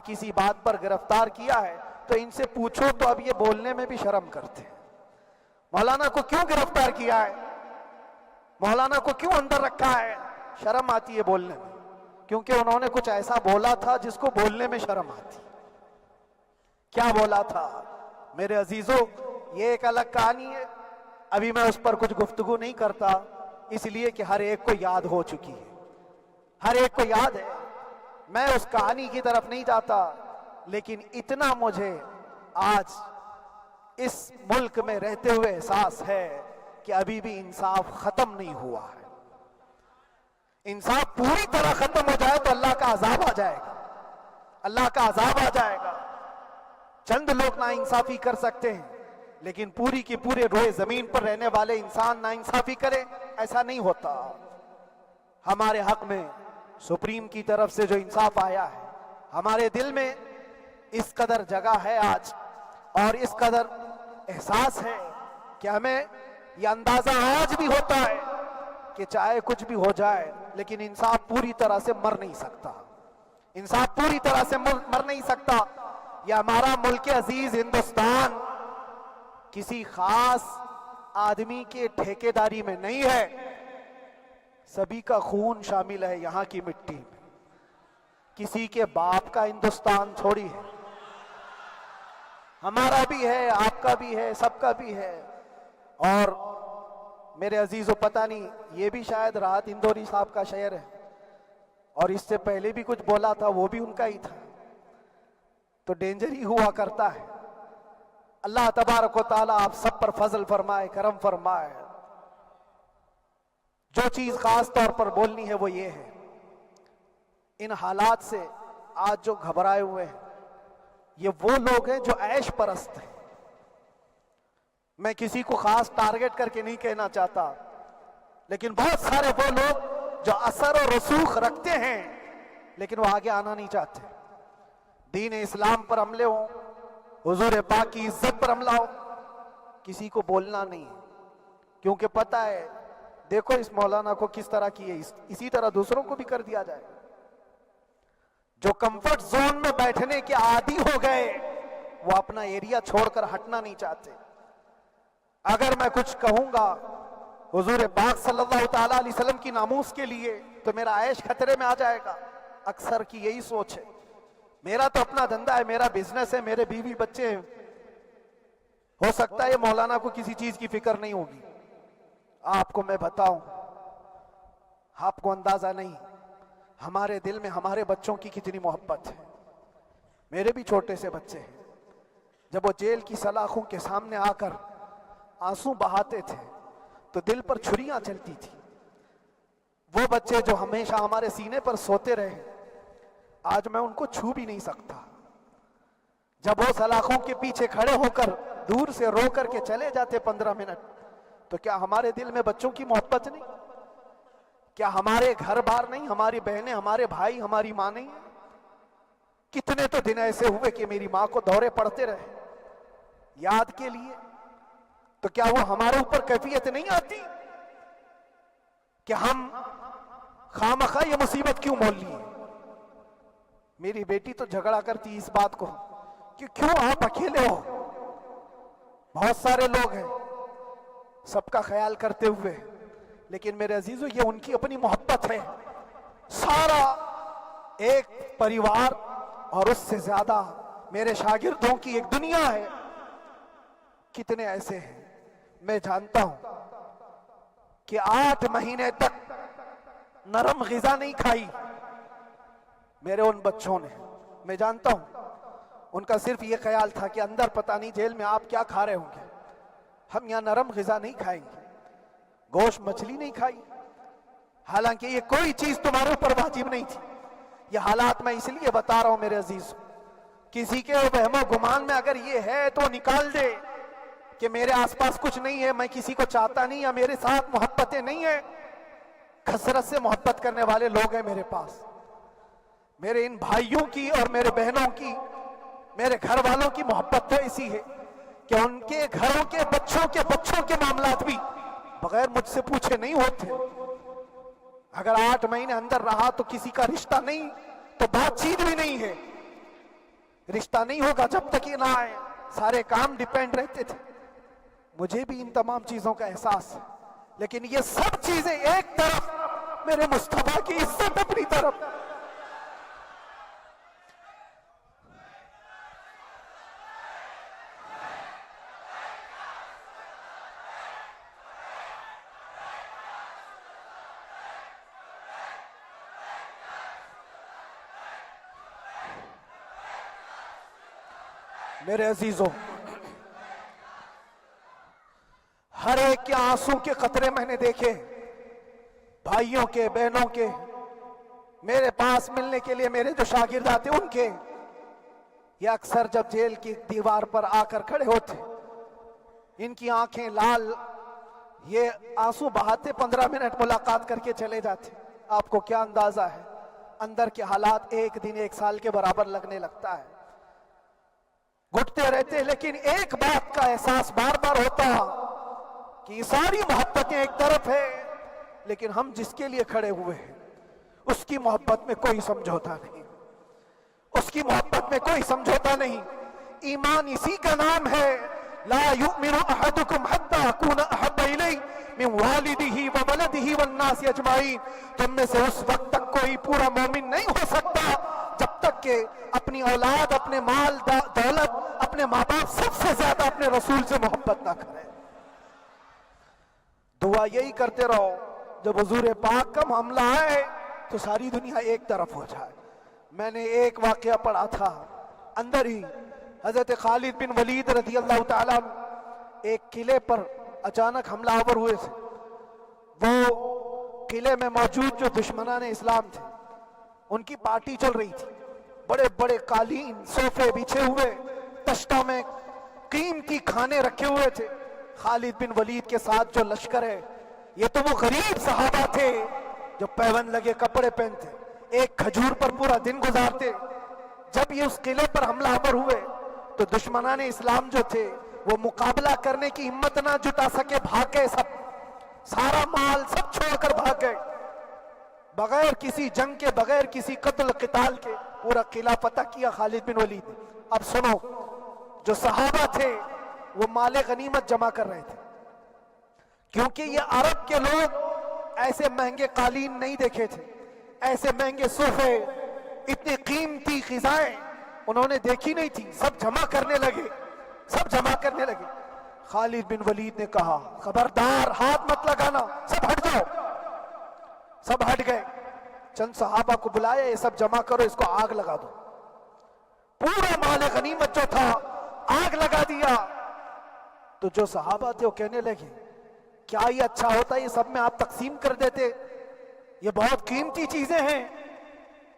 کسی بات پر گرفتار کیا ہے تو ان سے پوچھو تو اب یہ بولنے میں بھی شرم کرتے ہیں۔ مولانا کو کیوں گرفتار کیا ہے، مولانا کو کیوں اندر رکھا ہے، شرم آتی ہے بولنے میں، کیونکہ انہوں نے کچھ ایسا بولا تھا جس کو بولنے میں شرم آتی۔ کیا بولا تھا میرے عزیزوں، یہ ایک الگ کہانی ہے، ابھی میں اس پر کچھ گفتگو نہیں کرتا، اس لیے کہ ہر ایک کو یاد ہو چکی ہے، ہر ایک کو یاد ہے، میں اس کہانی کی طرف نہیں جاتا، لیکن اتنا مجھے آج اس ملک میں رہتے ہوئے احساس ہے کہ ابھی بھی انصاف ختم نہیں ہوا ہے۔ انصاف پوری طرح ختم ہو جائے تو اللہ کا عذاب آ جائے گا، اللہ کا عذاب آ جائے گا۔ چند لوگ نا انصافی کر سکتے ہیں، لیکن پوری کی پورے روئے زمین پر رہنے والے انسان نا انصافی کرے، ایسا نہیں ہوتا۔ ہمارے حق میں سپریم کی طرف سے جو انصاف آیا ہے، ہمارے دل میں اس قدر جگہ ہے آج، اور اس قدر احساس ہے کہ ہمیں یہ اندازہ آج بھی ہوتا ہے کہ چاہے کچھ بھی ہو جائے لیکن انصاف پوری طرح سے مر نہیں سکتا، انصاف پوری طرح سے مر نہیں سکتا۔ یہ ہمارا ملک عزیز ہندوستان کسی خاص آدمی کے ٹھیکیداری میں نہیں ہے، سبھی کا خون شامل ہے یہاں کی مٹی میں، کسی کے باپ کا ہندوستان تھوڑی ہے، ہمارا بھی ہے، آپ کا بھی ہے، سب کا بھی ہے۔ اور میرے عزیزو پتہ نہیں، یہ بھی شاید راحت اندوری صاحب کا شعر ہے، اور اس سے پہلے بھی کچھ بولا تھا، وہ بھی ان کا ہی تھا، تو ڈینجر ہی ہوا کرتا ہے۔ اللہ تبارک و تعالیٰ آپ سب پر فضل فرمائے، کرم فرمائے۔ جو چیز خاص طور پر بولنی ہے وہ یہ ہے، ان حالات سے آج جو گھبرائے ہوئے ہیں، یہ وہ لوگ ہیں جو عیش پرست ہیں۔ میں کسی کو خاص ٹارگٹ کر کے نہیں کہنا چاہتا، لیکن بہت سارے وہ لوگ جو اثر و رسوخ رکھتے ہیں لیکن وہ آگے آنا نہیں چاہتے، دین اسلام پر حملے ہوں، حضور پاک کی عزت پر حملہ ہو، کسی کو بولنا نہیں ہے، کیونکہ پتہ ہے دیکھو اس مولانا کو کس طرح کی ہے، اسی طرح دوسروں کو بھی کر دیا جائے۔ جو کمفرٹ زون میں بیٹھنے کے عادی ہو گئے وہ اپنا ایریا چھوڑ کر ہٹنا نہیں چاہتے۔ اگر میں کچھ کہوں گا حضور پاک صلی اللہ تعالیٰ علیہ وسلم کی ناموس کے لیے تو میرا عیش خطرے میں آ جائے گا، اکثر کی یہی سوچ ہے۔ میرا تو اپنا دھندا ہے، میرا بزنس ہے، میرے بیوی بچے ہیں، ہو سکتا ہے یہ مولانا کو کسی چیز کی فکر نہیں ہوگی۔ آپ کو میں بتاؤں، آپ کو اندازہ نہیں ہمارے دل میں ہمارے بچوں کی کتنی محبت ہے۔ میرے بھی چھوٹے سے بچے ہیں، جب وہ جیل کی سلاخوں کے سامنے آ کر آنسو بہاتے تھے تو دل پر چھریاں چلتی تھی۔ وہ بچے جو ہمیشہ ہمارے سینے پر سوتے رہے، آج میں ان کو چھو بھی نہیں سکتا۔ جب وہ سلاخوں کے پیچھے کھڑے ہو کر دور سے رو کر کے چلے جاتے 15 منٹ، تو کیا ہمارے دل میں بچوں کی محبت نہیں؟ کیا ہمارے گھر بار نہیں، ہماری بہنیں، ہمارے بھائی، ہماری ماں نہیں؟ کتنے تو دن ایسے ہوئے کہ میری ماں کو دورے پڑتے رہے یاد کے لیے، تو کیا وہ ہمارے اوپر کیفیت نہیں آتی کہ ہم خامخواہ یہ مصیبت کیوں مول لی ہے؟ میری بیٹی تو جھگڑا کرتی اس بات کو کہ کیوں آپ اکیلے ہو، بہت سارے لوگ ہیں سب کا خیال کرتے ہوئے، لیکن میرے عزیزو یہ ان کی اپنی محبت ہے، سارا ایک پریوار، اور اس سے زیادہ میرے شاگردوں کی ایک دنیا ہے۔ کتنے ایسے ہیں، میں جانتا ہوں کہ 8 مہینے تک نرم غذا نہیں کھائی میرے ان بچوں نے، میں جانتا ہوں ان کا صرف یہ خیال تھا کہ اندر پتہ نہیں جیل میں آپ کیا کھا رہے ہوں گے، ہم یہاں نرم غذا نہیں کھائیں گے، گوشت مچھلی نہیں کھائی، حالانکہ یہ کوئی چیز تمہارے اوپر واجب نہیں تھی۔ یہ حالات میں اس لیے بتا رہا ہوں میرے عزیز، کسی کے وہم و گمان میں اگر یہ ہے تو نکال دے کہ میرے آس پاس کچھ نہیں ہے، میں کسی کو چاہتا نہیں، یا میرے ساتھ محبتیں نہیں ہیں۔ کثرت سے محبت کرنے والے لوگ ہیں میرے پاس، میرے ان بھائیوں کی اور میرے بہنوں کی، میرے گھر والوں کی محبت تو ایسی ہے کہ ان کے گھروں کے بچوں کے معاملات بھی بغیر مجھ سے پوچھے نہیں ہوتے۔ اگر 8 مہینے اندر رہا تو کسی کا رشتہ نہیں تو بات چیت بھی نہیں ہے، رشتہ نہیں ہوگا جب تک یہ نہ آئے. سارے کام ڈیپینڈ رہتے تھے. مجھے بھی ان تمام چیزوں کا احساس ہے, لیکن یہ سب چیزیں ایک طرف, میرے مصطفیٰ کی عزت اپنی طرف. میرے عزیزوں, ہر ایک کے آنسوں کے قطرے میں نے دیکھے, بھائیوں کے, بہنوں کے, میرے پاس ملنے کے لیے میرے جو شاگرد آتے ان کے. یہ اکثر جب جیل کی دیوار پر آ کر کھڑے ہوتے, ان کی آنکھیں لال, یہ آنسو بہاتے 15 منٹ ملاقات کر کے چلے جاتے. آپ کو کیا اندازہ ہے اندر کے حالات ایک دن ایک سال کے برابر لگنے لگتا ہے. گھٹتے رہتے, لیکن ایک بات کا احساس بار بار ہوتا کہ یہ ساری محبتیں ایک طرف ہے, لیکن ہم جس کے لیے کھڑے ہوئے ہیں اس کی محبت میں کوئی سمجھوتا نہیں, اس کی محبت میں کوئی سمجھوتا نہیں. ایمان اسی کا نام ہے, لا یؤمن احدکم حتی اکون احب الیہ من والدہ وولدہ والناس اجمعین. تم میں سے اس وقت تک کوئی پورا مومن نہیں ہو سکتا جب تک کہ اپنی اولاد, اپنے مال دولت, اپنے ماں باپ, سب سے زیادہ اپنے رسول سے محبت نہ کرے. دعا یہی کرتے رہو جب حضور پاک کا معاملہ آئے تو ساری دنیا ایک طرف ہو جائے. میں نے ایک واقعہ پڑھا تھا اندر ہی, حضرت خالد بن ولید رضی اللہ تعالیٰ ایک قلعے پر اچانک حملہ آور ہوئے تھے. وہ قلعے میں موجود جو دشمنان اسلام تھے ان کی پارٹی چل رہی تھی. بڑے بڑے قالین, صوفے بچھے ہوئے, تشتوں میں قیمتی کھانے رکھے ہوئے تھے. خالد بن ولید کے ساتھ جو لشکر ہے, یہ تو وہ غریب صحابہ تھے جو پیون لگے کپڑے پہنتے, ایک کھجور پر پورا دن گزارتے. جب یہ اس قلعے پر حملہ آور ہوئے تو دشمنان اسلام جو تھے وہ مقابلہ کرنے کی ہمت نہ جٹا سکے, بھاگ گئے. سارا مال سب چھوڑ کر بھاگ گئے, بغیر کسی جنگ کے, بغیر کسی قتل قتال کے پورا قلعہ فتح کیا خالد بن ولید نے. اب سنو, جو صحابہ تھے وہ مال غنیمت جمع کر رہے تھے, کیونکہ یہ عرب کے لوگ ایسے مہنگے قالین نہیں دیکھے تھے, ایسے مہنگے صوفے, اتنی قیمتی غذائیں انہوں نے دیکھی نہیں تھی. سب جمع کرنے لگے, سب جمع کرنے لگے. خالد بن ولید نے کہا, خبردار ہاتھ مت لگانا, سب ہٹ جاؤ. سب ہٹ گئے. چند صحابہ کو بلایا, یہ سب جمع کرو, اس کو آگ لگا دو. پورا مال غنیمت جو تھا آگ لگا دیا. تو جو صحابہ تھے وہ کہنے لگے, کیا یہ اچھا ہوتا یہ سب میں آپ تقسیم کر دیتے, یہ بہت قیمتی چیزیں ہیں,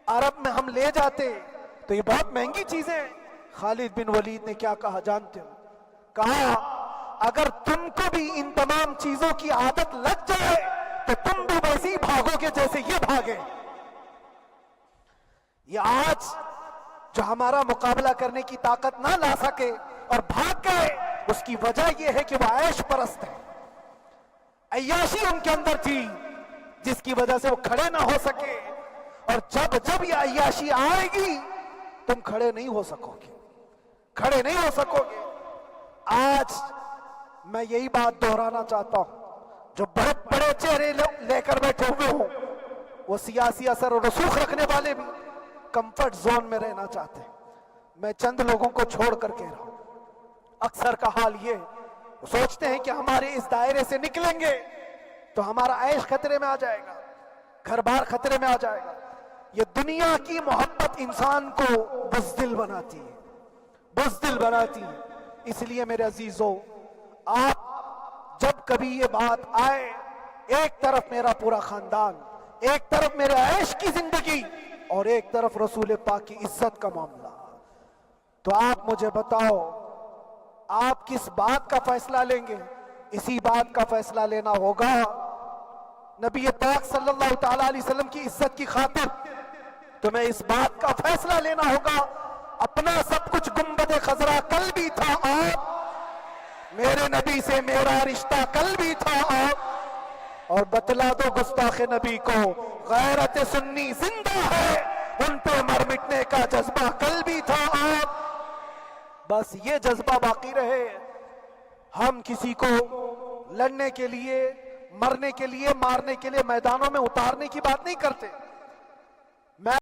عرب میں ہم لے جاتے تو یہ بہت مہنگی چیزیں ہیں. خالد بن ولید نے کیا کہا جانتے ہو؟ کہا, اگر تم کو بھی ان تمام چیزوں کی عادت لگ جائے تو تم بھی ویسے ہی بھاگو گے جیسے یہ بھاگے. یہ آج جو ہمارا مقابلہ کرنے کی طاقت نہ لا سکے اور بھاگ گئے, اس کی وجہ یہ ہے کہ وہ عیش پرست ہے. عیاشی ان کے اندر تھی جس کی وجہ سے وہ کھڑے نہ ہو سکے. اور جب یہ عیاشی آئے گی تم کھڑے نہیں ہو سکو گے, کھڑے نہیں ہو سکو گے. آج میں یہی بات دہرانا چاہتا ہوں, جو بہت بڑے چہرے لے کر بیٹھے ہوئے ہوں, وہ سیاسی اثر و رسوخ رکھنے والے بھی کمفرٹ زون میں رہنا چاہتے ہیں. میں چند لوگوں کو چھوڑ کر کہہ رہا ہوں, اکثر کا حال یہ, وہ سوچتے ہیں کہ ہمارے اس دائرے سے نکلیں گے تو ہمارا عیش خطرے میں آ جائے گا, گھر بار خطرے میں آ جائے گا. یہ دنیا کی محبت انسان کو بزدل بناتی ہے, بزدل بناتی ہے. اس لیے میرے عزیزو, آپ جب کبھی یہ بات آئے, ایک طرف میرا پورا خاندان, ایک طرف میرے عیش کی زندگی, اور ایک طرف رسول پاک کی عزت کا معاملہ, تو آپ مجھے بتاؤ آپ کس بات کا فیصلہ لیں گے؟ اسی بات کا فیصلہ لینا ہوگا نبی پاک صلی اللہ تعالیٰ علیہ وسلم کی عزت کی خاطر. تمہیں اس بات کا فیصلہ لینا ہوگا, اپنا سب کچھ گنبد خضرا کل بھی تھا آپ, میرے نبی سے میرا رشتہ کل بھی تھا آپ, اور بتلا دو گستاخ نبی کو غیرت سنی زندہ ہے, ان پہ مر مٹنے کا جذبہ کل بھی تھا آپ. بس یہ جذبہ باقی رہے. ہم کسی کو لڑنے کے لیے، مرنے کے لیے، مارنے کے لیے میدانوں میں اتارنے کی بات نہیں کرتے.